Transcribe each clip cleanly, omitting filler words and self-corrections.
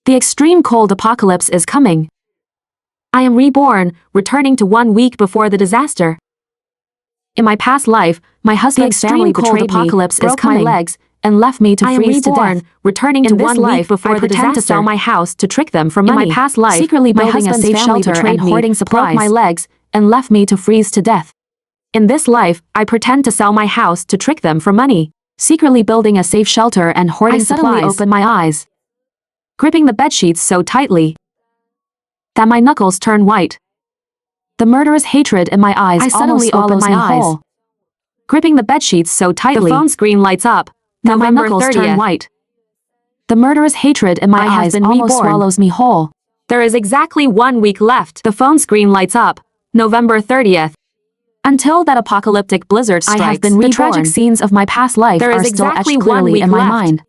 The extreme cold apocalypse is coming. I am reborn, returning to 1 week before the disaster. In my past life, my husband's family betrayed me, broke my legs, and left me to freeze to death. Returning to 1 week before the disaster, to sell my house to trick them for money. In my past life, secretly building a safe shelter and hoarding supplies, broke my legs, and left me to freeze to death. In this life, I pretend to sell my house to trick them for money, secretly building a safe shelter and hoarding supplies. I suddenly open my eyes, gripping the bedsheets so tightly that my knuckles turn white. The murderous hatred in my eyes suddenly swallows me whole. Gripping the bedsheets so tightly, the phone screen lights up, that my knuckles turn white. The murderous hatred in my eyes almost swallows me whole. There is exactly 1 week left. The phone screen lights up, November 30th. Until that apocalyptic blizzard strikes, I have been reborn. The tragic scenes of my past life are still etched clearly in my mind.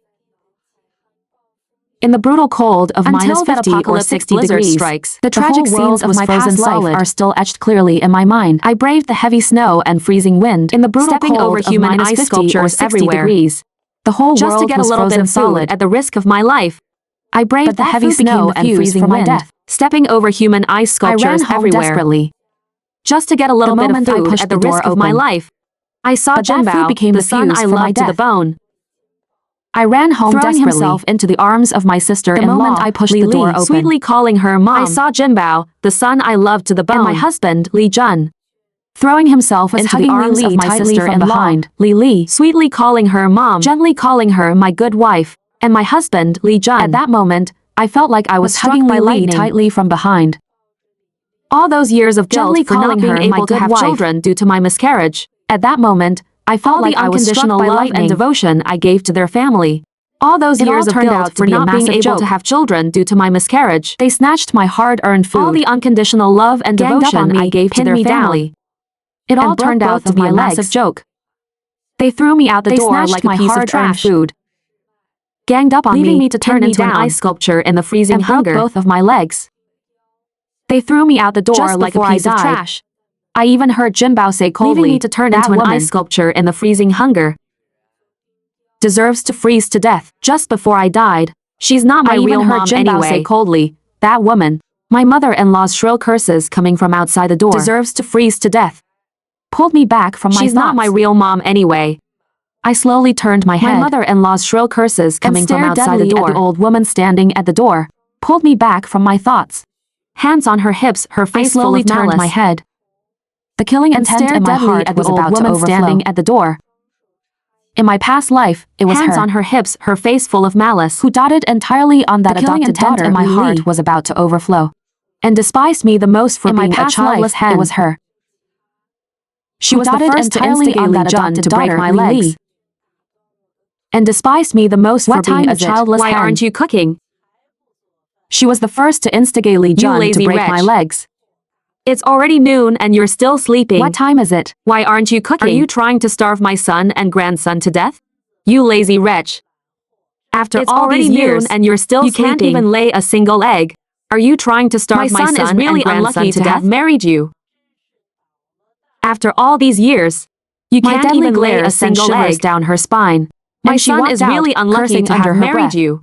In the brutal cold of minus 50 or 60 degrees, strikes, the tragic scenes of my past life are still etched clearly in my mind. I braved the heavy snow and freezing wind in the brutal cold over human ice sculptures everywhere. Degrees. The whole world just to get a little bit of solid at the risk of my life. I braved the heavy snow and freezing wind, stepping over human ice sculptures everywhere. Desperately, just to get a little bit of food at the risk of my life. I saw Jinbao, the son I loved, to the bone. I ran home throwing himself into the arms of my sister-in-law. The moment I pushed the door open, sweetly calling her mom. I saw Jinbao, the son I loved, to the bone, and my husband, Li Jun, throwing himself into the arms of my sister-in-law. Li, sweetly calling her mom, gently calling her my good wife, and my husband, Li Jun. At that moment, I felt like I was hugging Li tightly from behind. All those years of guilt for not being able to have children due to my miscarriage. At that moment, I felt like I was struck by love and devotion I gave to their family. All those years of guilt for not being able to have children due to my miscarriage. They snatched my hard-earned food. All the unconditional love and devotion I gave to their family. It all turned out to be a massive joke. They threw me out the door like a piece of trash food, ganged up on me, leaving me to turn into an ice sculpture in the freezing hunger. Both of my legs. They threw me out the door like a piece of trash. I even heard Jinbao say coldly, leaving me to turn into an ice sculpture in the freezing hunger. Deserves to freeze to death. Just before I died, she's not my real mom anyway. Say coldly, that woman, my mother-in-law's shrill curses coming from outside the door, deserves to freeze to death. Pulled me back from my thoughts. She's not my real mom anyway. I slowly turned my head. My mother-in-law's shrill curses coming from outside the door. At the old woman standing at the door pulled me back from my thoughts. Hands on her hips, her face full of malice. I slowly turned my head. The killing intent in my heart was about to overflow. Standing at the door. In my past life, it was hands on her hips, her face full of malice, who dotted entirely on that adopted daughter. In my heart was about to overflow, and despised me the most for being a childless hen. It was her. She was the first entirely on that adopted to break my legs, and despised me the most for being a childless hen. Why aren't you cooking? She was the first to instigate Li Jun to break my legs. It's already noon and you're still sleeping. What time is it? Why aren't you cooking? Are you trying to starve my son and grandson to death? You lazy wretch. After all these years and you're still sleeping. You can't even lay a single egg. Are you trying to starve my son is really and unlucky to have married you? After all these years, you can't even lay a single egg down her spine. My son is really unlucky to have married you.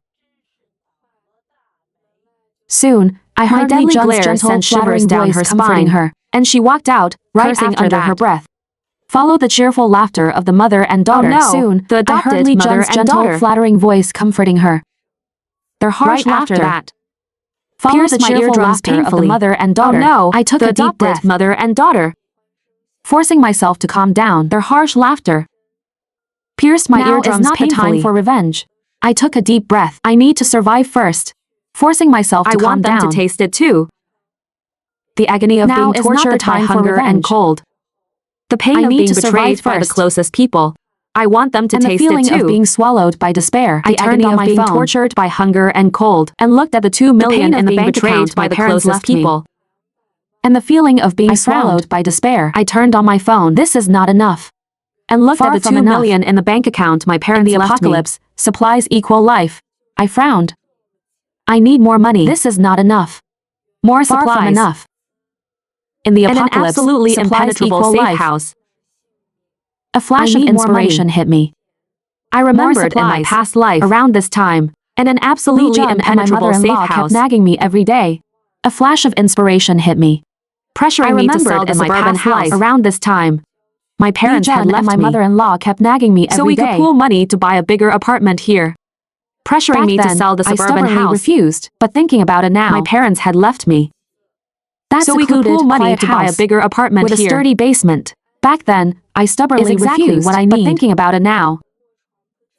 Soon, I heard Li Jun's gentle shivers down her spine, and she walked out, cursing under her breath. Followed the cheerful laughter of the mother and daughter. Oh no, soon, the adopted Li Jun's gentle, flattering voice comforting her. Their harsh laughter followed the cheerful laughter of the mother and daughter. Oh no, I took a deep breath. Mother and daughter, forcing myself to calm down. Their harsh laughter pierced my eardrums painfully. The time for revenge. I took a deep breath. I need to survive first. Forcing myself to calm down. I want them to taste it too. The agony of being tortured by hunger and cold. The pain of being betrayed by the closest people. I want them to taste it too. And the feeling of being swallowed by despair. I turned on my phone. Tortured by hunger and cold. And looked at the 2 million in the bank account by the closest people. And the feeling of being swallowed by despair. I turned on my phone. This is not enough. And looked at the 2 million in the bank account my parents left me. In the apocalypse, supplies equal life. I frowned. I need more money. This is not enough. More supplies. Far from enough. In the apocalypse, an absolutely impenetrable safe house. A flash of inspiration hit me. I remembered in my past life, around this time, And an absolutely impenetrable safe house kept nagging me every day. A flash of inspiration hit me, pressuring me to sell the suburban house. Around this time, my parents had left me, and my mother-in-law kept nagging me every day. So we could pool money to buy a bigger apartment here. Pressuring me to sell the suburban house. I refused, but thinking about it now, my parents had left me. So we could pool money to buy a bigger apartment with a sturdy basement. Back then, I stubbornly refused what I need. But thinking about it now,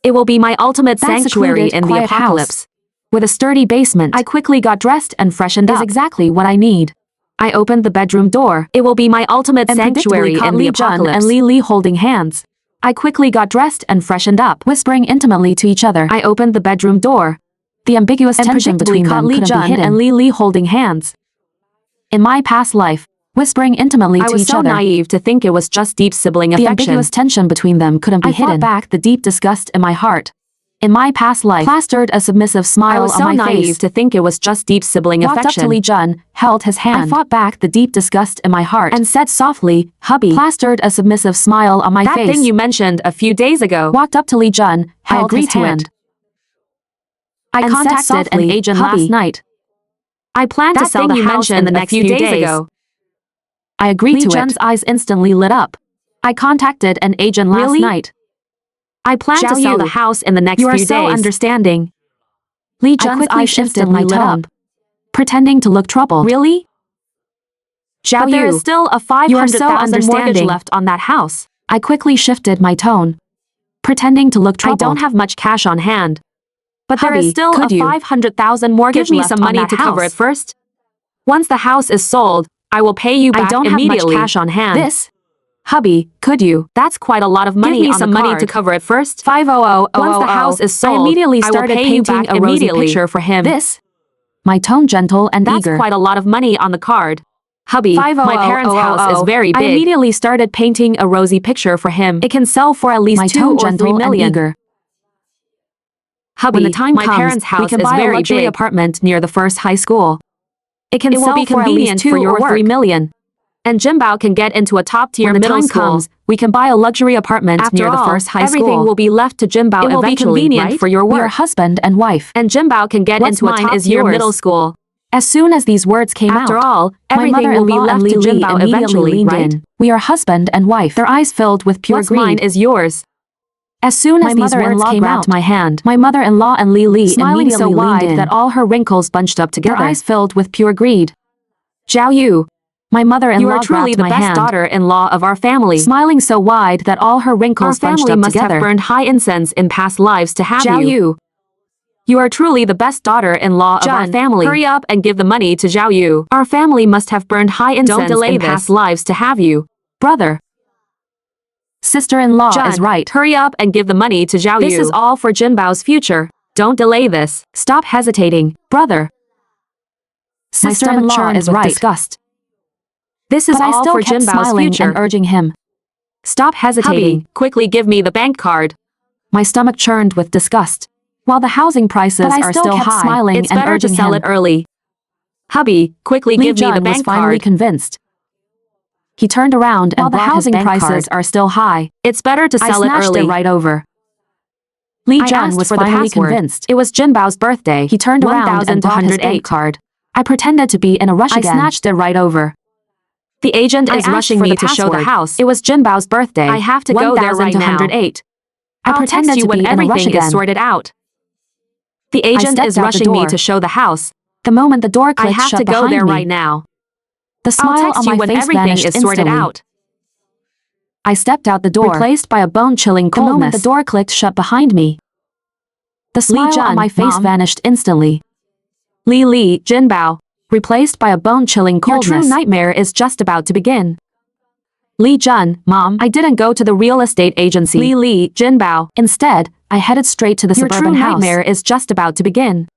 it will be my ultimate sanctuary in the apocalypse. With a sturdy basement, I quickly got dressed and freshened up. Is exactly what I need. I opened the bedroom door. It will be my ultimate sanctuary in the apocalypse. And Li holding hands. I quickly got dressed and freshened up, whispering intimately to each other. I opened the bedroom door. The ambiguous tension between them couldn't be hidden. And Li holding hands. In my past life, whispering intimately to each other. I was so naive to think it was just deep sibling affection. The ambiguous tension between them couldn't be hidden. I fought back the deep disgust in my heart. In my past life, plastered a submissive smile on my face. I was so naive to think it was just deep sibling affection. Walked up to Li Jun, held his hand. I fought back the deep disgust in my heart and said softly, "Hubby." Plastered a submissive smile on my face. That thing you mentioned a few days ago. Walked up to Li Jun, held his hand. I contacted an agent last night. I plan to sell the house in the next few days. I agreed to it. Li Jun's eyes instantly lit up. I contacted an agent last night. I plan to sell the house in the next few days. You are so understanding. Li Jun's eyes shifted my tone, pretending to look troubled. Really? But there is still a $500,000 mortgage left on that house. I quickly shifted my tone, pretending to look troubled. I don't have much cash on hand. But there is still a $500,000 mortgage left on that house. Give me some money to cover it first. Once the house is sold, I will pay you back immediately. I don't have much cash on hand. Hubby, could you? That's quite a lot of money. Give me some money to cover it first. 500. Once the house is sold, I immediately started painting a rosy picture for him. My tone gentle and eager. That's quite a lot of money on the card. Hubby, my parents' house is very big. I immediately started painting a rosy picture for him. It can sell for at least 2 or 3 million. Hubby, when the time comes, we can buy a luxury apartment near the first high school. It can sell for at least 2 or 3 million. And Jinbao can get into a top-tier middle school. When the time comes, we can buy a luxury apartment near the first high school. Everything will be left to Jinbao eventually, it will be convenient for your work. We are husband and wife. And Jinbao can get into a top-tier middle school. As soon as these words came out, after all, everything will be left to Jinbao eventually, right? We are husband and wife. Their eyes filled with pure greed. What's mine is yours. As soon as these words came out my hand, my mother-in-law and Li smiling so wide that all her wrinkles bunched up together. Their eyes filled with pure greed. Zhao Yu. My mother-in-law you are truly the best daughter-in-law of our family. Smiling so wide that all her wrinkles bunched up together. Our family must have burned high incense in past lives to have Zhao Yu. You are truly the best daughter-in-law of our family. Hurry up and give the money to Zhao Yu. Our family must have burned high incense in past lives to have you. Brother. Sister-in-law is right. Hurry up and give the money to Zhao Yu. This is all for Jinbao's future. Don't delay this. Stop hesitating, brother. Sister-in-law is right. Disgust. This is all for Jinbao's future. And urging him. Stop hesitating. Hubby, quickly give me the bank card. My stomach churned with disgust. While the housing prices are still high, smiling it's better to sell it early. Hubby, quickly give me the bank card. Finally convinced. He turned around and while the housing prices are still high, it's better to sell it early. I snatched it right over. Li Jun was finally convinced. It was Jinbao's birthday. He turned around and brought his bank card. I pretended to be in a rush again. I snatched it right over. The agent is rushing me to show the house. It was Jinbao's birthday. I have to go there right now. I pretended to be in a rush again. Is sorted out. The agent is rushing me to show the house. The moment the door clicked shut behind me. I have to go there right now. The smile on my face vanished instantly. I stepped out the door, replaced by a bone-chilling coldness. The moment the door clicked shut behind me. The smile on my face vanished instantly. Li, Jinbao. Replaced by a bone-chilling coldness. Your true nightmare is just about to begin. Li Jun, Mom, I didn't go to the real estate agency. Li, Jinbao. Instead, I headed straight to the suburban house. Your true nightmare is just about to begin.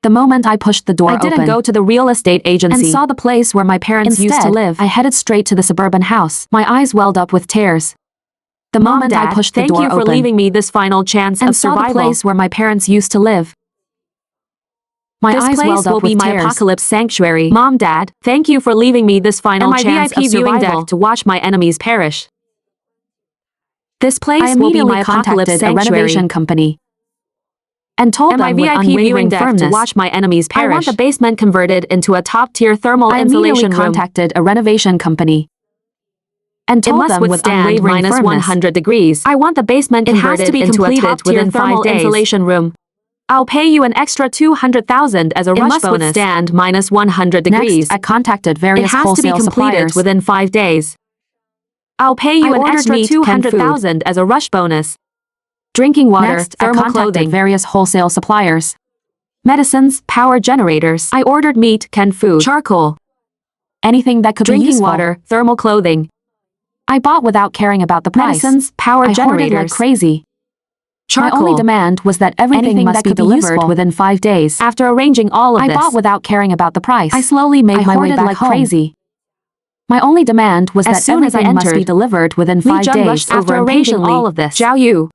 The moment I pushed the door open, I didn't go to the real estate agency and saw the place where my parents used to live. I headed straight to the suburban house. My eyes welled up with tears. The moment I pushed the door open, thank you for leaving me this final chance of survival. And saw the place where my parents used to live. My eyes welled up with tears. This place will be my apocalypse sanctuary. Mom, Dad, thank you for leaving me this final chance of survival to watch my enemies perish. This place will be my apocalypse sanctuary. A renovation company. and told and them my with VIP unwavering viewing deck firmness to watch my enemies perish. I want the basement converted into a top-tier thermal insulation room. I contacted a renovation company and told them with unwavering minus firmness 100 degrees. I want the basement converted into a top-tier thermal insulation room. I'll pay you an extra $200,000 as a rush bonus. It must withstand minus 100 degrees. Next, I contacted various wholesale suppliers. It has to be completed within 5 days. I'll pay you an extra $200,000 as a rush bonus. Drinking water, Next, thermal clothing, various wholesale suppliers. Medicines, power generators. I ordered meat, canned food, charcoal. Anything that could be useful. Drinking water, thermal clothing. I bought without caring about the price. Medicines, power generators. I hoarded like crazy. Charcoal. My only demand was that everything must be delivered within 5 days. After arranging all of this, I bought without caring about the price. I slowly made my way back like home. Crazy. My only demand was that everything must be delivered within 5 days. After arranging all of this, Zhao Yu.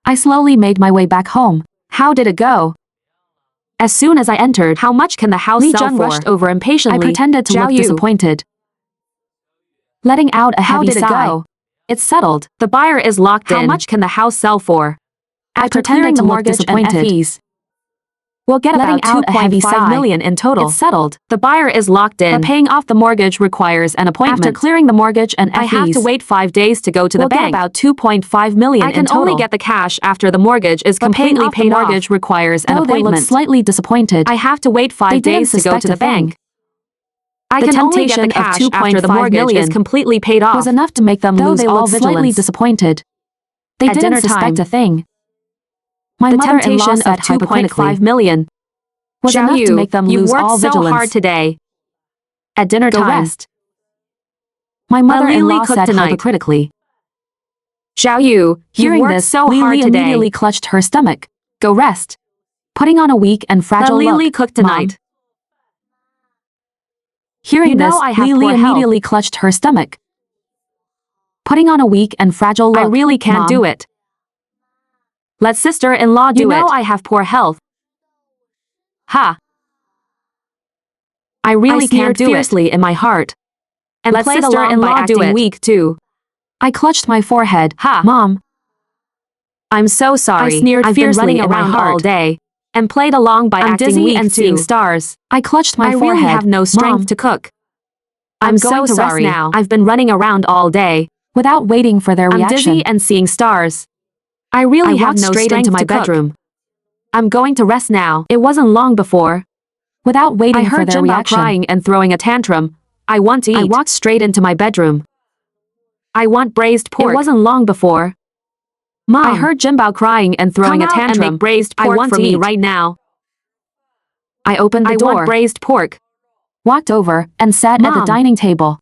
I slowly made my way back home. How did it go? As soon as I entered, how much can the house sell for? Rushed over impatiently. I pretended to look disappointed. Letting out a heavy sigh. How did it go? It's settled. The buyer is locked in. How much can the house sell for? I pretended to look disappointed. We'll get about $2.5 million in total. It's settled. The buyer is locked in. But paying off the mortgage requires an appointment. After clearing the mortgage and fees, I have to wait 5 days to go to the bank. We'll get about $2.5 million in total. I can only get the cash after the mortgage is completely paid off. The mortgage requires an appointment. They look slightly disappointed. I have to wait 5 days to go to the bank. I can only get the cash after the mortgage is completely paid off. Was enough to make them lose all vigilance. Slightly disappointed. They didn't suspect a thing. My mother-in-law said $2.5 million was enough to make them lose all vigilance. You worked so hard today. At dinner time. Go rest. My mother-in-law said hypocritically. Zhao Yu, hearing this, so hard today. Immediately clutched her stomach. Go rest. Putting on a weak and fragile look. Lily cooked tonight. Hearing this, Lily immediately clutched her stomach. Putting on a weak and fragile look. I really can't do it. Let sister-in-law do it. You know I have poor health. Ha. I really can't do it. Fiercely in my heart. And let sister-in-law do it. Weak too. I clutched my forehead. Ha. Mom. I'm so sorry. I sneered fiercely been running around all day and played along by acting weak and seeing stars. I clutched my forehead. I really have no strength to cook. I'm so sorry now. I've been running around all day without waiting for their reaction. I'm dizzy and seeing stars. I really have no strength into my bedroom. I'm going to rest now. It wasn't long before. Without waiting for their reaction. I heard Jinbao crying and throwing a tantrum. I want to eat. I walked straight into my bedroom. I want braised pork. It wasn't long before. Mom, I heard Jinbao crying and throwing a tantrum. And make braised pork I want for me right now. I opened the door. I want braised pork. Walked over and sat at the dining table.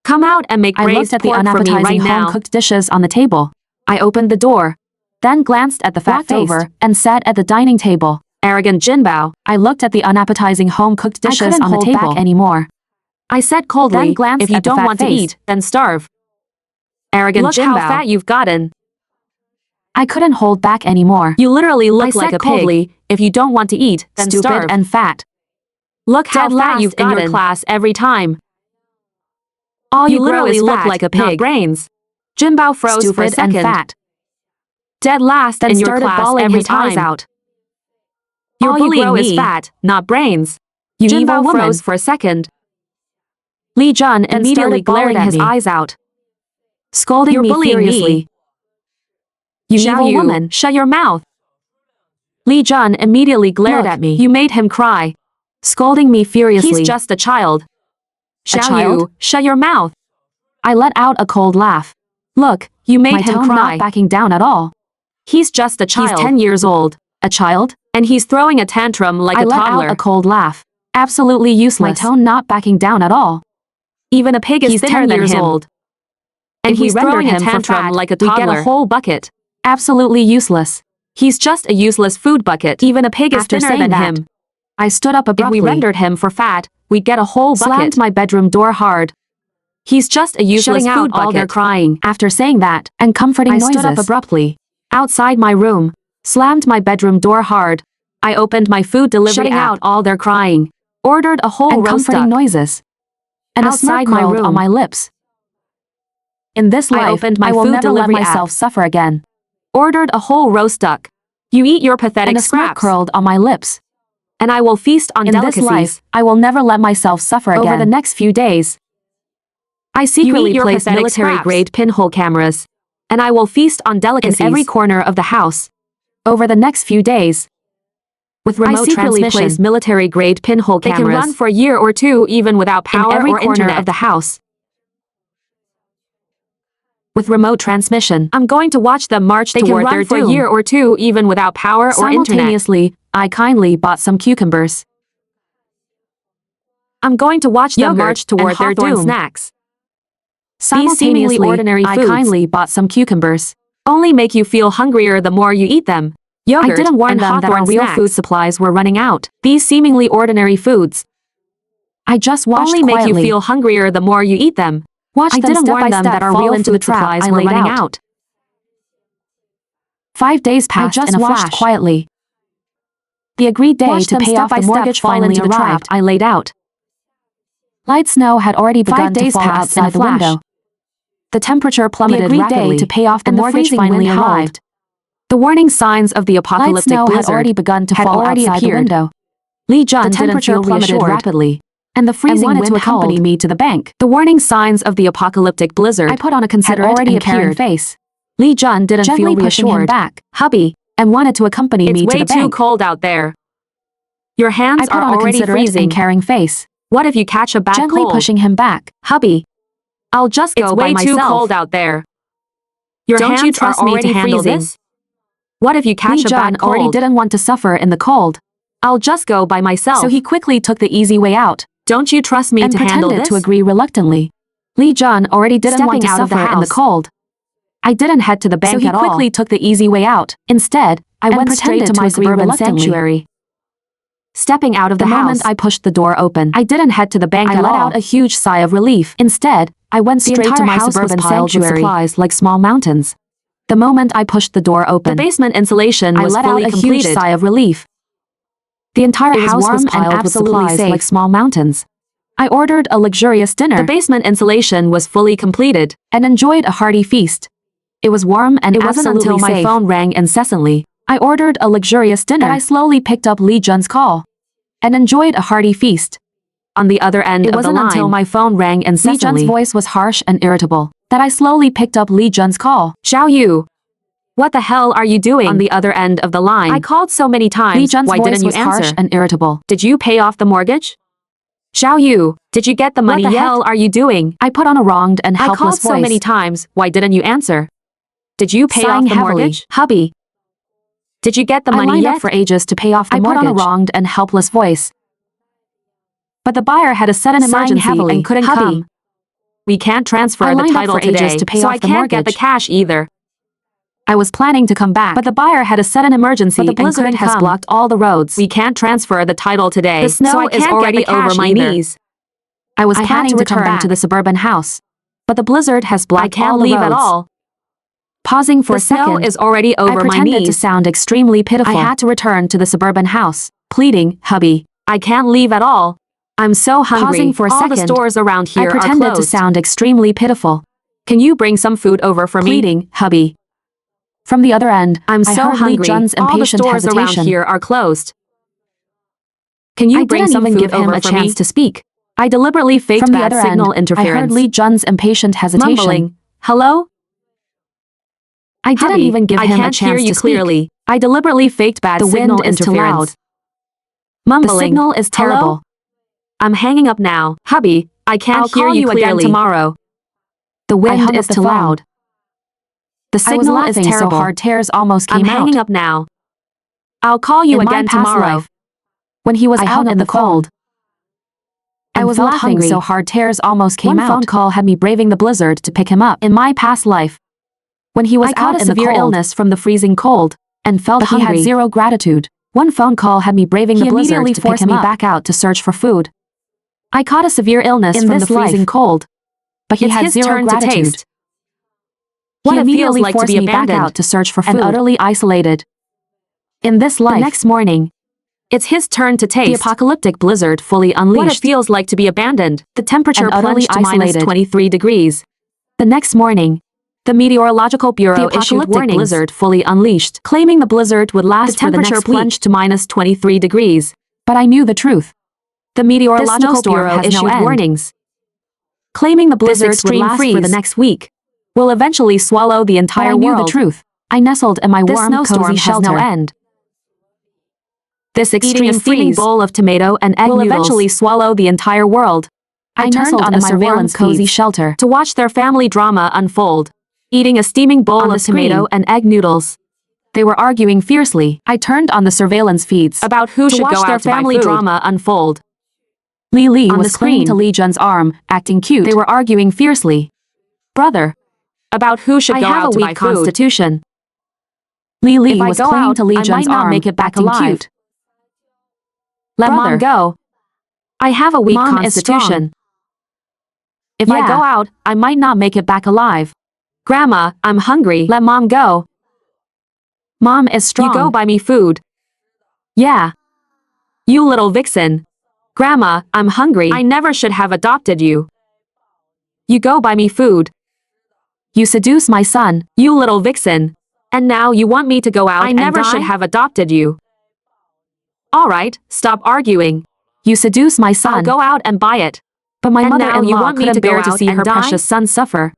Come out and make braised pork for me right now. I looked at the unappetizing home-cooked dishes on the table. I opened the door. Then glanced at the fat face over and sat at the dining table. Arrogant Jinbao. I looked at the unappetizing home-cooked dishes on the table anymore. I said coldly, then glanced if you don't want to eat, then starve. Arrogant Jinbao. Look how fat you've gotten. I couldn't hold back anymore. You literally look like a pig. Coldly, if you don't want to eat, then stupid starve. And fat. Look how fat you've gotten in your class every time. All you literally look like a pig. Not brains. Jinbao froze stupid for a second. And fat. Dead last then in your class bawling every time. Eyes out. You're bullying me. Is fat, not brains. You evil woman. Froze for a second. Li Jun immediately glared at his eyes out, scolding me furiously. You evil woman, shut your mouth. Li Jun immediately glared at me. You made him cry, scolding me furiously. He's just a child. Xiao Yu, shut your mouth. I let out a cold laugh. Look, you made him cry. Not backing down at all. He's just a child. He's 10 years old. A child? And he's throwing a tantrum like a toddler. I let out a cold laugh. Absolutely useless. My tone not backing down at all. Even a pig is thinner than him. Old. And he's throwing him a tantrum like a toddler. We get a whole bucket. Absolutely useless. He's just a useless food bucket. Even a pig is thinner than him. I stood up abruptly. If we rendered him for fat, we'd get a whole bucket. Slammed my bedroom door hard. He's just a useless food bucket. All their crying. After saying that, and comforting noises, I stood up abruptly. Outside my room, slammed my bedroom door hard. I opened my food delivery app. Out all their crying. Ordered a whole roast comforting duck. Noises. And outside my room on my lips. In this life, I will never let myself suffer again. Ordered a whole roast duck. You eat your pathetic and a smirk scraps. curled on my lips. And I will feast on In delicacies. this life, I will never let myself suffer again. Over the next few days, I secretly place military-grade pinhole cameras, and I will feast on delicacies in every corner of the house. Over the next few days, with remote I secretly transmission, place military-grade pinhole cameras. They can run for a year or two even without power in every or corner internet of the house. With remote transmission, I'm going to watch them march they toward can run their for doom. a year or two even without power or internet. Simultaneously, I kindly bought some cucumbers. I'm going to watch them Yogurt march toward and their hawthorn doom. snacks. These seemingly Simultaneously, ordinary I foods kindly bought some cucumbers. only make you feel hungrier the more you eat them. Yogurt I didn't warn and them that our hawthorn real snacks. food supplies were running out. These seemingly ordinary foods I just watched only make quietly. you feel hungrier the more you eat them. Watched I them didn't step warn by them step that our fall real into the food trap supplies I were laid running out. out. 5 days passed just in a watched flash quietly. The agreed day Watched to them pay step off by the step mortgage fall finally into the trap arrived. I laid out. Light snow had already begun 5 days to fall passed in outside a the flash. window. The temperature plummeted agreed rapidly day to pay off the and the mortgage freezing finally wind howled. arrived. The warning signs of the Light apocalyptic snow blizzard had already begun to had fall already outside the appeared. window. Lee Jun The didn't temperature feel plummeted reassured. rapidly, and the freezing wanted wind to accompany howled me to the bank. The warning signs of the apocalyptic blizzard I put on a had considerate already and caring appeared. face, Lee Jun didn't gently feel pushing him reassured. back, Hubby, and wanted to accompany it's me to way the too bank. cold out there. Your hands I put are on a already considerate freezing. and caring face, What if you catch a bad gently cold? pushing him back. Hubby, I'll just go It's by way myself. too cold out there. Your Don't hands you trust are me to already handle freezing. this? What if you catch Lee a Jun bad already cold? didn't want to suffer in the cold, I'll just go by myself. so he quickly took the easy way out Don't you trust me and to handle pretended this? to agree reluctantly. Lee Jun already didn't want to Stepping out of the suffer in the house. cold. I didn't head to the bank So he at all. quickly took the easy way out. Instead, I went straight to my suburban sanctuary. Stepping out of the, The house. moment I pushed the door open, I didn't head to the bank I at let all. out a huge sigh of relief. Instead, I went The straight to entire my house was suburban piled with sanctuary supplies like small mountains. The moment I pushed the door The open, basement insulation I was let out fully a completed. huge sigh of relief. The entire It was house warm was and piled with absolutely supplies safe. like small mountains. I ordered a luxurious dinner The basement insulation was fully completed. and enjoyed a hearty feast. It was warm and It wasn't absolutely until my safe. phone rang incessantly. I ordered a luxurious dinner that I slowly picked up Lee Jun's call and enjoyed a hearty feast. On the other end It of the wasn't line, until my phone rang Lee incessantly. Jun's voice was harsh and irritable that I slowly picked up Lee Jun's call. Xiao Yu, what the hell are you doing on the other end of the line? I called so many times. Lee Jun's Why voice didn't you was harsh answer? and irritable. Did you pay off the mortgage? Xiao Yu, did you get the money What the yet? hell are you doing? I put on a wronged and I helpless called voice. so many times. Why didn't you answer? Did you pay Sighing off the heavily. mortgage? Hubby, did you get the I money lined yet? up for ages to pay off the I put mortgage. on a wronged and helpless voice. But the buyer had a sudden Sighing emergency heavily. and couldn't Hubby, come. We can't transfer I the lined up title for ages today, to pay so off I the can't get the mortgage. cash either. I was planning to come back, but the buyer had a sudden emergency But the and blizzard couldn't has come. blocked all the roads. We can't transfer the title today, The snow so I is can't already get the cash over my either. knees. I was I had planning to to come return. back to the suburban house, but the blizzard has blocked I can't all the leave roads. at all. Pausing for The a snow second, is already I over my pretended to knees. sound extremely pitiful. I had to return to the suburban house, pleading, "Hubby, I can't leave at all. I'm so hungry. Pausing for a all second, the stores around I here are pretended to closed. sound extremely pitiful, Can you bring some food over for me? pleading, "Hubby." From the other end, I'm I so heard Lee hungry. Jun's all the impatient stores around hesitation. here are closed. Can you I bring didn't some even food give him over a for chance me? to speak. I deliberately faked From the bad other signal end, interference. I heard Lee Jun's impatient hesitation. Mumbling, hello? I didn't Hubby, even give I him a can't chance hear you to speak. clearly. I deliberately faked bad The signal wind is too interference. loud. Mumbling, The signal is hello? terrible. I'm hanging up now. Hubby, I can't I'll hear call you you again clearly. tomorrow. The I wind hung is up the too phone. loud. The I was signal is laughing so terrible. hard tears almost I'm came hanging out. up now. I'll call you In my again past tomorrow. life, when he was I out hung in up the the phone. cold, I and was felt laughing hungry. so hard tears almost came One out. phone Phone call had me braving the blizzard to pick him up. In my past life, when he was I caught out a in the severe cold illness from the freezing cold and felt but he had hungry. zero gratitude, one phone call had me braving He the blizzard immediately to pick forced him me up. back out to search for food. I caught a severe illness In from this the freezing life, cold, but he it's had his zero turn to gratitude. taste what He it feels immediately like to forced be me back abandoned out to search for food and and utterly isolated. In this life, the next morning, it's his turn to taste the apocalyptic blizzard fully what unleashed. it feels like to be abandoned. The temperature and utterly plunged to minus isolated. 23 degrees. The next morning, The Meteorological Bureau issued warnings. Blizzard fully unleashed, claiming the blizzard would last for the next week. The temperature plunged to minus 23 degrees. But I knew the truth. The Meteorological Bureau issued warnings, claiming the blizzard would last for the next week. Will eventually swallow the entire world. I knew the truth. I nestled in my warm, cozy shelter. No end. This extreme steaming bowl of tomato and egg will eventually swallow the entire world. I turned on the surveillance cozy shelter to watch their family drama unfold, eating a steaming bowl of tomato and egg noodles. They were arguing fiercely. I turned on the surveillance feeds about who should go out to buy food. Family drama unfold. Li was clinging to Li Jun's arm, acting cute. They were arguing fiercely. Brother, about who should go out to buy food. Constitution. Li was clinging to Li Jun's arm, make it back acting alive. Cute. Let Mom go. I have a weak constitution. If I go out, I might not make it back alive. Grandma, I'm hungry. Let Mom go. Mom is strong. You go buy me food. Yeah. You little vixen. Grandma, I'm hungry. I never should have adopted you. You go buy me food. You seduce my son. You little vixen. And now you want me to go out and die? I never should have adopted you. Alright, stop arguing. You seduce my son. I'll go out and buy it. But my mother-in-law couldn't bear to see her precious son suffer.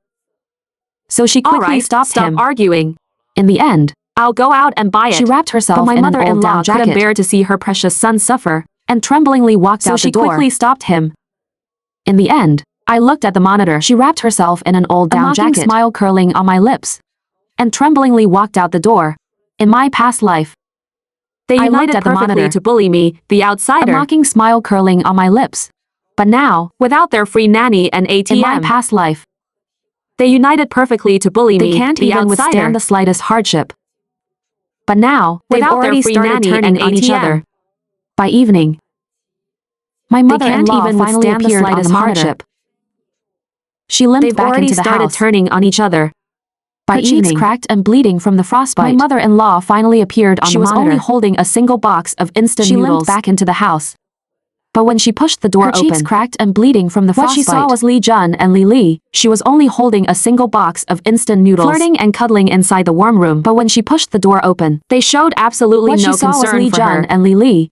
So she quickly stopped him. Stop arguing. In the end, I'll go out and buy it. She wrapped herself in an old down jacket. Couldn't bear to see her precious son suffer, and tremblingly walked out the door. So she quickly stopped him. In the end, I looked at the monitor. She wrapped herself in an old down jacket, a smile curling on my lips, and tremblingly walked out the door. In my past life, they united at the monitor to bully me, the outsider. A mocking smile curling on my lips. But now, without their free nanny and ATM, in my past life, they united perfectly to bully me, they can't the even outsider. Withstand the slightest hardship. But now, without their free nanny turning on each other. By evening, my mother-in-law finally appeared on the hardship. She limped back into the house. Turning on each other. By her cheeks cracked and bleeding from the frostbite. My mother-in-law finally appeared on the monitor. She was only holding a single box of instant noodles. She limped back into the house. But when she pushed the door open, her cheeks cracked and bleeding from the frostbite. What she saw was Li Jun and Li. She was only holding a single box of instant noodles, flirting and cuddling inside the warm room. But when she pushed the door open, they showed absolutely no concern for her. Li Jun and Li.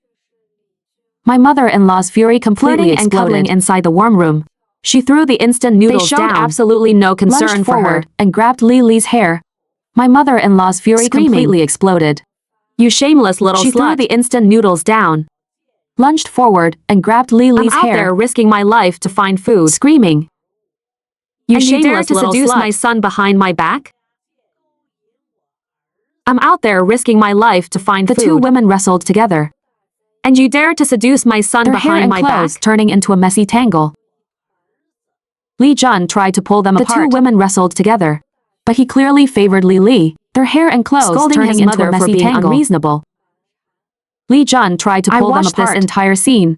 My mother-in-law's fury completely exploded. And cuddling inside the warm room. She threw the instant noodles down. They showed absolutely no concern for her, and grabbed Li's hair. My mother-in-law's fury completely exploded. You shameless little slut. She threw the instant noodles down, lunged forward, and grabbed Li's hair. I'm out there risking my life to find food, screaming. You shameless little slut. You dare to seduce my son behind my back? I'm out there risking my life to find food. The two women wrestled together. And you dare to seduce my son behind my back? Turning into a messy tangle. Li Jun tried to pull them apart. The two women wrestled together. But he clearly favored Li. Their hair and clothes scolding turning his into a messy tangle. Unreasonable. Li Jun tried to pull them apart. This entire scene,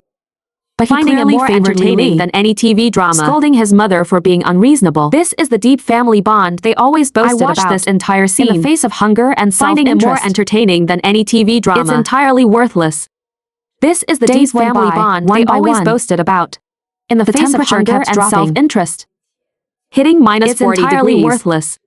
but he finding clearly it more favored entertaining than any TV drama, scolding his mother for being unreasonable. This is the deep family bond they always boasted about. I watched this entire scene in the face of hunger and finding it more entertaining than any TV drama. It's entirely worthless. This is the deep family bond they always boasted about. In the face of hunger and self-interest, hitting minus 40 degrees. Worthless.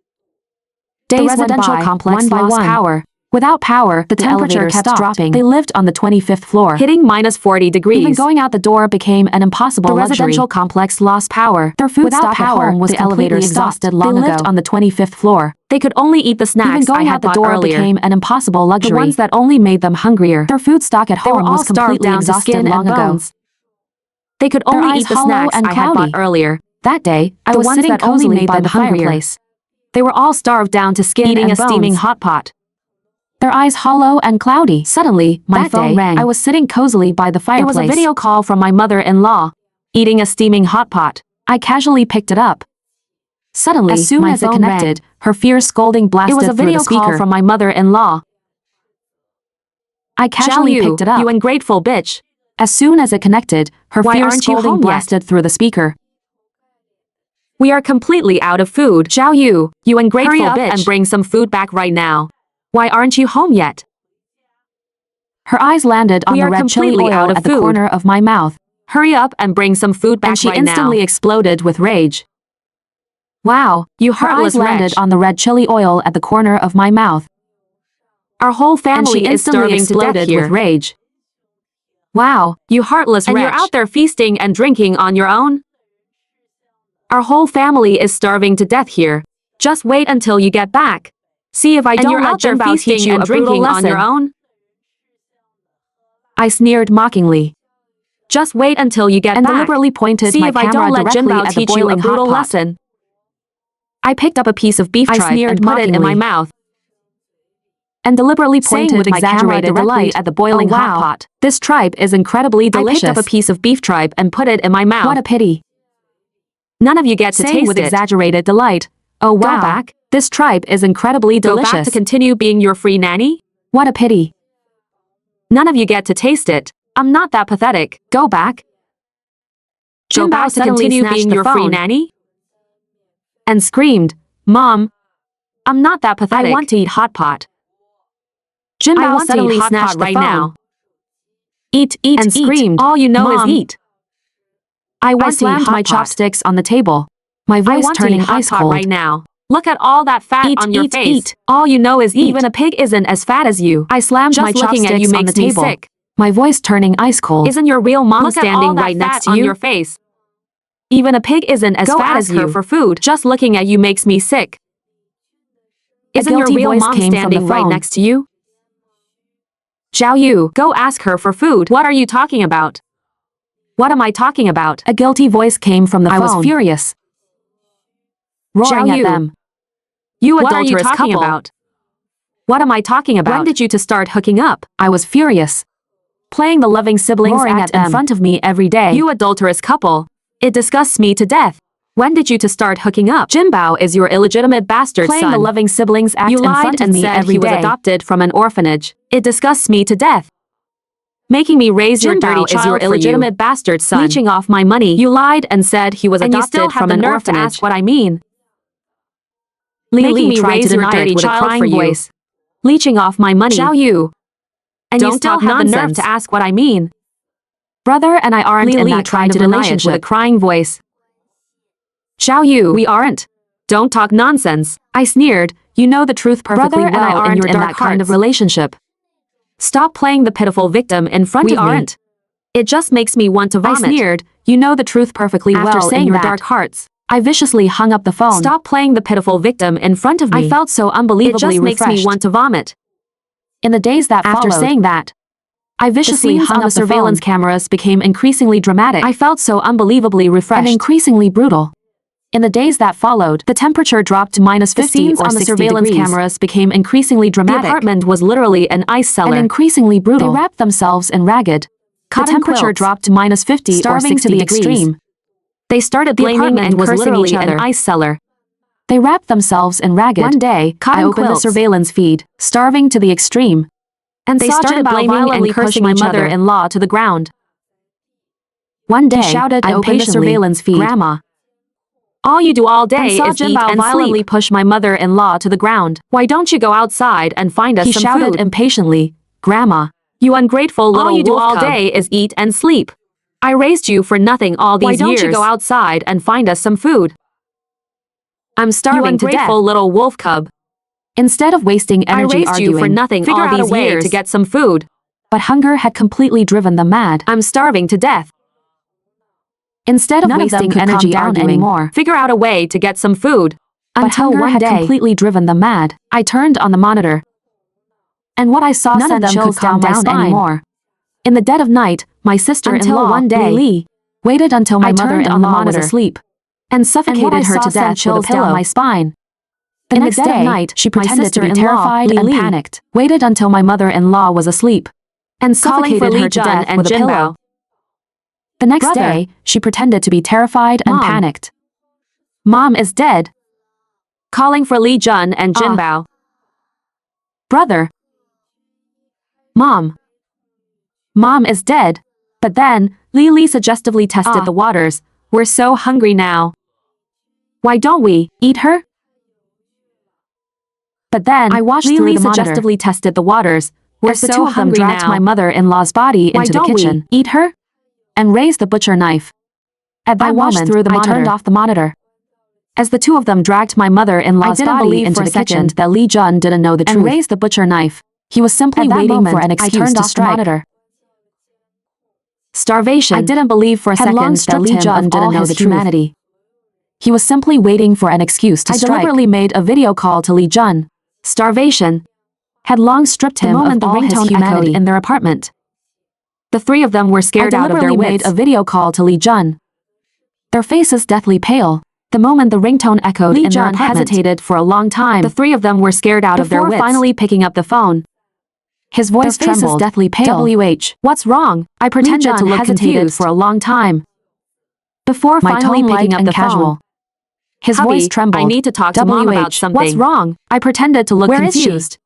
The residential complex lost power. Without power, the temperature kept dropping. They lived on the 25th floor, hitting minus 40 degrees. Even going out the door became an impossible luxury. The residential complex lost power. Their food stock at home was completely exhausted long ago. They lived on the 25th floor. They could only eat the snacks Even going I out the door earlier. Became an impossible luxury. The ones that only made them hungrier. Their food stock at home was completely exhausted long ago. They could only eat the snacks I had bought earlier. That day, I was sitting cozily by the fireplace. They were all starved down to skin eating a steaming hot pot. Their eyes hollow and cloudy. Suddenly, my phone rang. I was sitting cozily by the fireplace. It was a video call from my mother-in-law, eating a steaming hot pot. I casually picked it up. Suddenly, as soon as it connected, her fierce scolding blasted through the speaker. It was a video call from my mother-in-law. I casually picked it up. You ungrateful bitch. As soon as it connected, her fierce scolding blasted through the speaker. We are completely out of food. Zhao Yu, you ungrateful bitch, and bring some food back right now. Why aren't you home yet? Her eyes landed on the red chili oil at the corner of my mouth. Hurry up and bring some food back right now. And she instantly exploded with rage. Wow, you Her heartless eyes landed wretch. on the red chili oil at the corner of my mouth. Our whole And family she is instantly starving to death exploded here. with rage. Wow, you heartless And wretch. you're You're out there feasting and drinking on your own? Our whole family is starving to death here. Just wait until you get back. See if I don't let Jinbao teach you and drinking on your own? I sneered mockingly. Just wait until you get And back. deliberately pointed See my if I camera don't let directly Jinbao at the teach you a boiling hot brutal pot. lesson. I picked up a piece of beef I tripe sneered and put it in my mockingly. mouth. And deliberately Saying pointed with my camera exaggerated directly delight, at the boiling "Oh, hot wow. pot. This tripe is incredibly delicious." I picked up a piece of beef tripe and put it in my mouth. What a pity. None of you get to Saying taste with it. exaggerated delight. Oh wow. Go back. This tripe is incredibly delicious. Go back to continue being your free nanny? What a pity. None of you get to taste it. I'm not that pathetic. Go back. Go Jinbao back to suddenly continue snatched being the your free phone nanny? And screamed, "Mom, I'm not that pathetic. I want to eat hot pot. I Jinbao want to suddenly eat hot snatched pot the right phone. now." Eat, And screamed, All you know "Mom, is eat. I want to eat slammed hot my pot. chopsticks on the table. My I voice want to turning eat hot ice pot cold. right now. Look at all that fat Eat, on your eat, face. eat. All you know is eat. Even a pig isn't as fat as you. I slammed Just my looking at you chopsticks on makes the me table. sick. My voice turning ice cold. Isn't your real mom Look at all standing that right next fat to on you? your face. Even a pig isn't as Go fat ask as you. her For food. Just looking at you makes me sick. A Isn't your guilty real voice mom came from the standing right phone. next to you? Zhao Yu, go ask her for food. What are you talking about? What am I talking about? A guilty voice came from the I phone. was furious. Roaring Zhao at Yu, them. You What are you adulterous talking couple. about? What am I talking about? When did you two start hooking up? I was furious. Playing the loving siblings Roaring act at them. in front of me every day. You adulterous couple. It disgusts me to death. When did you two start hooking up? Jinbao is your illegitimate bastard Playing son. the loving siblings act You in lied front of and me said every he was day. adopted from an orphanage. It disgusts me to death. Making me raise your Jinbao dirty is child your for illegitimate you. Bastard son. Leeching off my money. You lied and said he was And you adopted still have from the an nerve to orphanage. ask what I mean. Making Making me me tried raise to your deny dirty it with a child crying for you. voice. Leeching off my money. Zhao Yu. And Don't you still talk have the nerve nonsense. to ask what I mean. Brother and I aren't Li in Li that tried kind to of deny it relationship. with a crying voice. Zhao Yu, we aren't. Don't talk nonsense. I sneered. You know the truth perfectly Brother and I well in aren't your in dark that kind of hearts. Relationship. Stop playing the pitiful victim in front We of me. aren't. It just makes me want to vomit. I sneered. You know the truth perfectly After well in saying your that, dark hearts. I viciously hung up the phone. Stop playing the pitiful victim in front of me. I felt so unbelievably It just makes me refreshed. want to vomit. In the days that After followed, saying that, I viciously scenes hung on up the surveillance phone. cameras became increasingly dramatic. I felt so unbelievably refreshed. And increasingly brutal. In the days that followed, the temperature dropped to minus 50 the scenes or on the 60 surveillance degrees. cameras became increasingly dramatic. The apartment was literally an ice cellar. And increasingly brutal. They wrapped themselves in ragged. The Cotton temperature quilts. dropped to minus 50 or Starving 60 to the degrees. extreme. They started The blaming apartment and was cursing literally each other. an Ice cellar. They wrapped themselves in ragged. One day, I opened the surveillance feed, starving to the extreme. and They they started started blaming violently and cursing pushing my each other. mother-in-law to the ground. One He day, shouted I opened the impatiently, surveillance feed. "Grandma, all you do all day saw is eat Jinbao and violently sleep. Push my mother-in-law to the ground. Why don't you go outside and find us He some shouted food?" impatiently, "Grandma, You ungrateful little all you do wolf all cub. day is eat and sleep. I raised you for nothing all these years. Why don't you go outside and find us some food? I'm starving to death. Ungrateful little wolf cub. instead of wasting I energy raised arguing, you for nothing figure all out these a way years to to get some food. But hunger had completely driven them mad. I'm starving to death. Instead of None of them wasting could energy calm down arguing, anymore. Figure out a way to get some food. But Until hunger one had day, completely driven them mad. I turned on the monitor. And what I saw none of sent them chills could calm down my down spine. anymore. In the dead of night, my sister-in-law, Until one day, Li Li, waited until my I turned on the mother-in-law was monitor asleep and and suffocated what I her saw to sent death with a chills down pillow. my spine. The In the next dead of day, night, she my pretended to be sister-in-law, terrified Li and Li, panicked, waited until my mother-in-law was asleep, and calling for suffocated Li her to Jun death and with a Jinbao. pillow. The next Brother. day, she pretended to be terrified and Mom. panicked. Mom is dead. Calling for Li Jun and Jinbao. Brother. Mom. Mom is dead. But then, Li Li suggestively tested the waters. We're so hungry now. Why don't we Eat her? But then, I watched Li through Li the monitor. suggestively tested the waters. We're As the so two of them hungry dragged now. my mother-in-law's body Why into the don't we kitchen. Eat her? And raised the butcher knife. At I that watched moment, through the I monitor. turned off the monitor. As the two of them dragged my mother-in-law's body into the kitchen, that Lee Jun didn't know the truth and raised the butcher knife. He was simply waiting for an excuse to strike. Starvation. I didn't believe for a second that Lee Jun didn't know the humanity. He was simply waiting for an excuse to strike. I deliberately made a video call to Lee Jun. Starvation had long stripped him of all his humanity in their apartment. The three of them were scared out of their wits. I deliberately made a video call to Lee Jun. Their faces deathly pale. The moment the ringtone echoed in their apartment, hesitated for a long time. The three of them were scared out of their wits. Before finally picking up the phone, his voice trembled. Deathly pale. WH. What's wrong? I pretended to look confused for a long time. Before finally picking up the phone, his voice trembled. I need to talk to Mom about something. What's wrong? I pretended to look confused.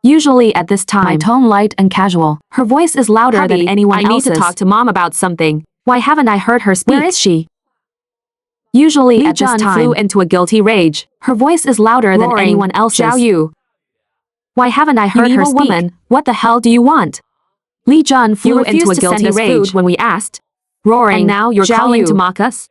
Usually at this time, my tone light and casual. Her voice is louder than anyone else's. I need to talk to Mom about something. Why haven't I heard her speak? Where is she? Usually at this time, flew into a guilty rage. Her voice is louder than anyone else's. Xiao Yu. Why haven't I heard her speak? Woman, what the hell do you want? Lee Jun flew into a guilty rage when we asked. Roaring, and now you're calling to mock us?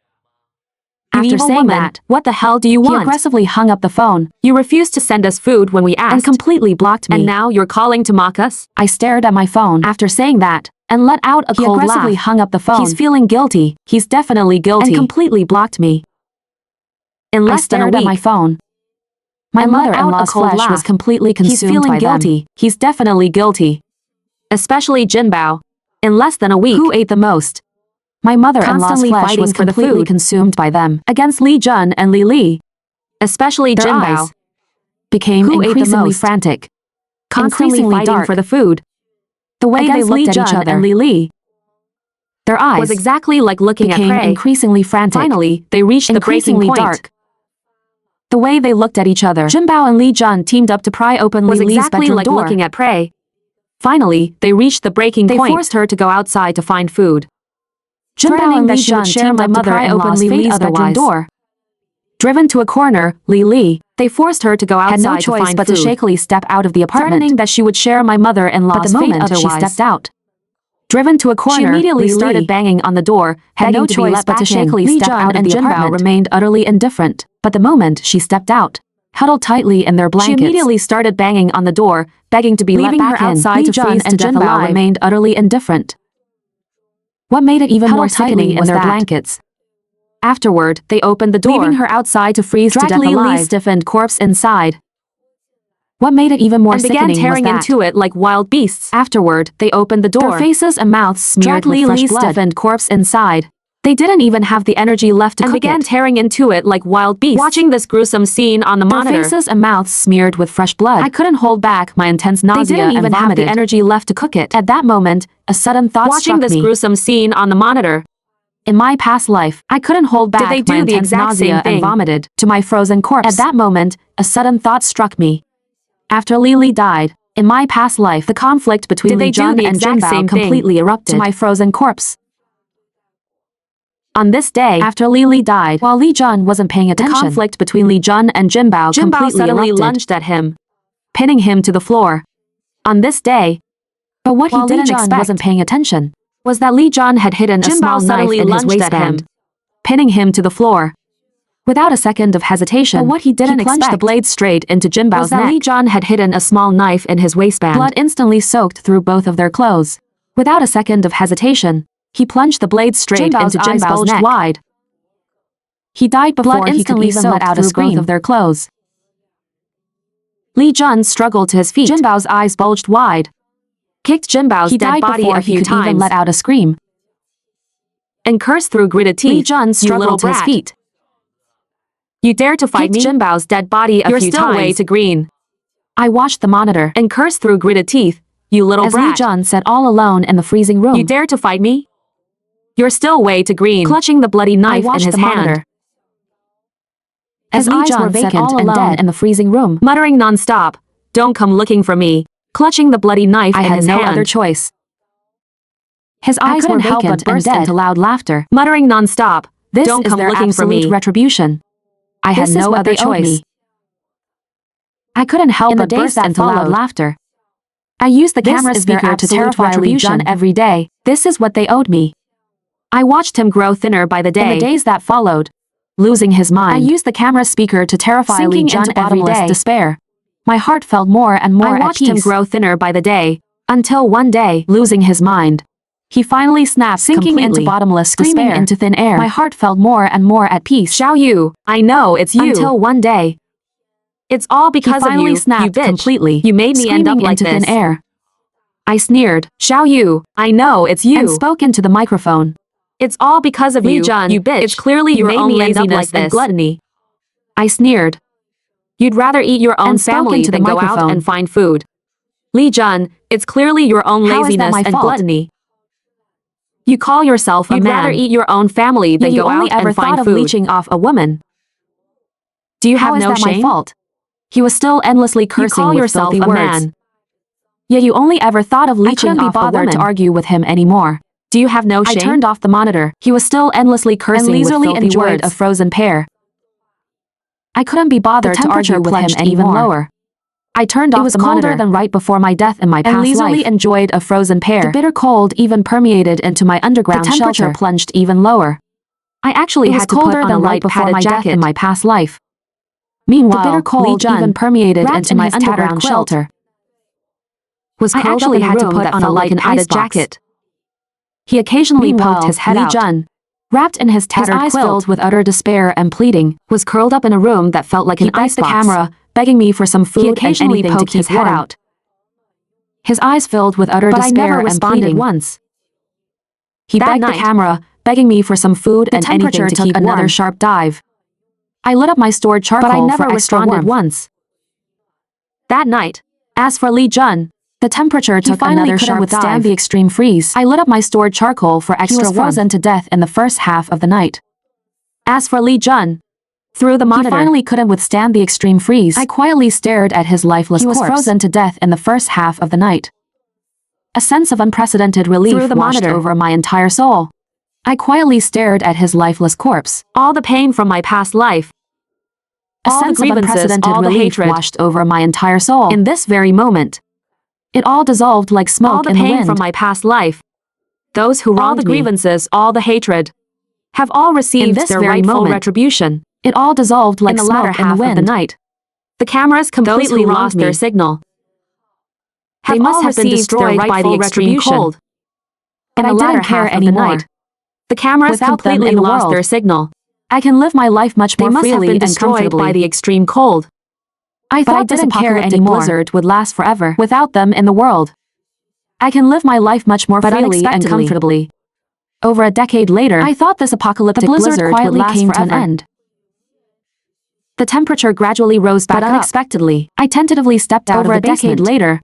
After saying that, what the hell do you want? He aggressively hung up the phone. You refused to send us food when we asked. And completely blocked me. And now you're calling to mock us? I stared at my phone after saying that, and let out a cold laugh. He aggressively hung up the phone. He's feeling guilty. He's definitely guilty. And completely blocked me. In less than a week, at my phone. My mother-in-law's flesh was completely consumed by them. He's definitely guilty. Especially Jinbao. In less than a week, who ate the most? My mother-in-law's flesh was completely consumed by them. Against Lee Jun and Li Li. Especially Jinbao. Became increasingly frantic. Constantly fighting for the food. The way they looked at each other and Li Li. Their eyes was exactly like looking at prey. Increasingly frantic. Finally, they reached the breaking point. Dark. The way they looked at each other. Jinbao and Lee Jun teamed up to pry open Li Li's bedroom door. Looking at prey. Finally, they reached the breaking point. They forced her to go outside to find food. Jinbao and Lee Jun teamed up to pry open Li Li's bedroom door. Driven to a corner, Li Li, they forced her to go outside to find food. Had no choice but to shakily step out of the apartment. Threatening that she would share my mother-in-law's fate otherwise. She stepped out. Driven to a corner, she immediately started banging on the door, had no choice but to shakily step out of the apartment. Jinbao remained utterly indifferent, but the moment she stepped out, huddled tightly in their blankets. She immediately started banging on the door, begging to be let back in. Outside to freeze to death alive. Remained utterly indifferent. What made it even more sickening was their blankets. Afterward, they opened the door, leaving her outside to freeze to death alive. Dragged Li's stiffened corpse inside. What made it even more sickening was that, began tearing into it like wild beasts. Afterward, they opened the door, their faces and mouths smeared with fresh blood. Stiffened corpse inside. They didn't even have the energy left to cook it. And began tearing into it like wild beasts. Watching this gruesome scene on the monitor, their faces and mouths smeared with fresh blood. I couldn't hold back my intense nausea. They didn't even have the energy left to cook it. At that moment, a sudden thought struck me. Watching this gruesome scene on the monitor. In my past life, I couldn't hold back my intense nausea and vomited to my frozen corpse. At that moment, a sudden thought struck me. After Li Li died, in my past life, the conflict between Li Jun and Jinbao completely erupted to my frozen corpse. On this day, after Li Li died, while Li Jun wasn't paying attention, the conflict between Li Jun and Jinbao completely suddenly lunged at him, pinning him to the floor. On this day, but what he didn't expect wasn't paying attention, was that Li Jun had hidden a small knife in his waistband, pinning him to the floor. Without a second of hesitation, but what he didn't expect, the blade straight into Jinbao's neck. Li Jun had hidden a small knife in his waistband. Blood instantly soaked through both of their clothes. Without a second of hesitation, he plunged the blade straight into Jinbao's neck. Wide. He died before he could even let out a scream. Both of their clothes. Li Jun struggled to his feet. Jinbao's eyes bulged wide. Kicked Jinbao's dead body a few times. Even let out a scream. And cursed through gritted teeth. Li Jun struggled to his feet. You dare to fight me? Jinbao's dead body a few times. You're still way too green. I watched the monitor and cursed through gritted teeth. You little brat. As Li Jun sat all alone in the freezing room. You dare to fight me? You're still way too green. Clutching the bloody knife in his hand. As Li Jun sat all alone in the freezing room, muttering non-stop, "Don't come looking for me." Clutching the bloody knife in his hand. I had no other choice. His eyes were vacant and burst into loud laughter, muttering non-stop, "This is their absolute retribution." I had no other choice. I couldn't help but burst into loud laughter. I used the camera speaker to terrify Li Jun every day. This is what they owed me. I watched him grow thinner by the day. In the days that followed, losing his mind. I used the camera speaker to terrify Lee Jun into every bottomless day. despair. My heart felt more and more I at watched him peace. grow thinner by the day, until one day, losing his mind, he finally snapped, Sinking completely, into bottomless screaming despair. into thin air. My heart felt more and more at peace. Xiao Yu, I know it's you. Until one day, it's all because he finally of you, snapped you bitch. completely, You made me end up screaming like into this. thin air. I sneered, Xiao Yu, I know it's you. And spoke into the microphone. It's all because of Lee you, Jun, you bitch. It's clearly your own laziness and gluttony. I sneered. You'd rather eat your own And spoke family into the than go out microphone. and find food. Lee Jun, it's clearly your own How is that laziness my and fault? gluttony. You call yourself a man. You'd rather eat your own family than Yet you go only out ever and find thought of food. leeching off a woman. Do you How have is no that my shame? fault? He was still endlessly You cursing call with yourself filthy a words. man. Yet you only ever thought of I leeching couldn't be off a bothered woman. to argue with him anymore. Do you have no I shame? turned off the monitor. He was still endlessly cursing and with leisurely filthy enjoyed words. a frozen pear. I couldn't be bothered to argue with him even anymore. lower. I turned It off was the colder monitor than right before my death in my and past leisurely life. enjoyed a frozen pear. The bitter cold even permeated into my underground The temperature shelter. plunged even lower. I actually It was had to put colder on than a right light before padded my death jacket in my past life. Meanwhile, The bitter cold Lee Jun, even permeated wrapped into in my his tattered underground quilt, shelter. Was I curled actually up in a had to room put that on a felt like light an padded icebox. jacket. He occasionally Meanwhile, poked his head Lee out. Jun, wrapped in his tattered eyes quilt, filled with utter despair and pleading, was curled up in a room that felt like he an begged the icebox. camera, begging me for some He food and occasionally anything to poked keep his head warm. out. His eyes filled with utter But I despair never and responded pleading. once. He That begged night, the camera, begging me for some food the and anything temperature to took keep another warm. sharp dive. I lit up my stored charcoal But I never for extra responded warmth. once. That night, As for Lee Jun, the temperature took finally another couldn't sharp withstand dive. the extreme freeze. I lit up my stored charcoal for extra was warmth. frozen to death in the first half of the night. As for Lee Jun, through the monitor, he finally couldn't withstand the extreme freeze. I quietly stared at his lifeless corpse. He was frozen to death in the first half of the night. A sense of unprecedented relief through the washed monitor over my entire soul. I quietly stared at his lifeless corpse. all the pain from my past life, A all the sense of grievances, unprecedented all the relief hatred, washed over my entire soul. in this very moment, It all dissolved like smoke all the in the pain wind. from my past life, those who All wronged the me, grievances, all the hatred, have all received this their very rightful moment, retribution. It all dissolved like In the smoke latter in half the wind. of the night, the cameras completely who wronged lost their me signal. They Have must all have been received their destroyed by rightful the extreme retribution. cold. In But the I latter didn't care half of the anymore. night, the cameras Without them completely in the lost world, their signal. I can live my life much They more must have freely been and destroyed comfortably. by the extreme cold. I But thought I this didn't care apocalyptic anymore. blizzard would last forever without them in the world. I can live my life much more But freely and unexpectedly, comfortably. Over a decade later, I thought this apocalyptic blizzard quietly would last came to an forever. end. The temperature gradually rose back But up. unexpectedly, I tentatively stepped out over of a the basement. decade later,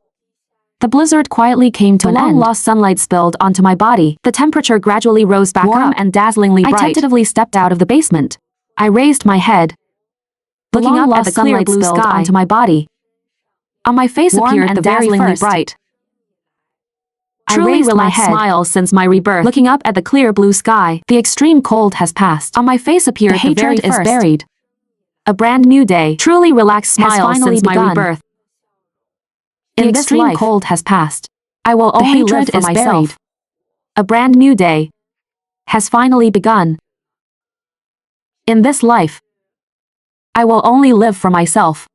the blizzard quietly came to the an end. long-lost sunlight spilled onto my body. The temperature gradually rose back Warm up. and dazzlingly I bright. tentatively stepped out of the basement. I raised my head, looking up at the clear sunlight blue spilled sky. onto my body. On my face Warm appeared and the very dazzlingly first, bright. I Truly raised my relaxed head, smile since my rebirth. looking up at the clear blue sky. The extreme cold has passed. On my face appeared The the very hatred is first. buried. A brand new day Truly relaxed has smile finally since my begun. rebirth. The In this extreme life, cold has passed. I will the only live hatred for is myself. buried. A brand new day has finally begun. In this life, I will only live for myself.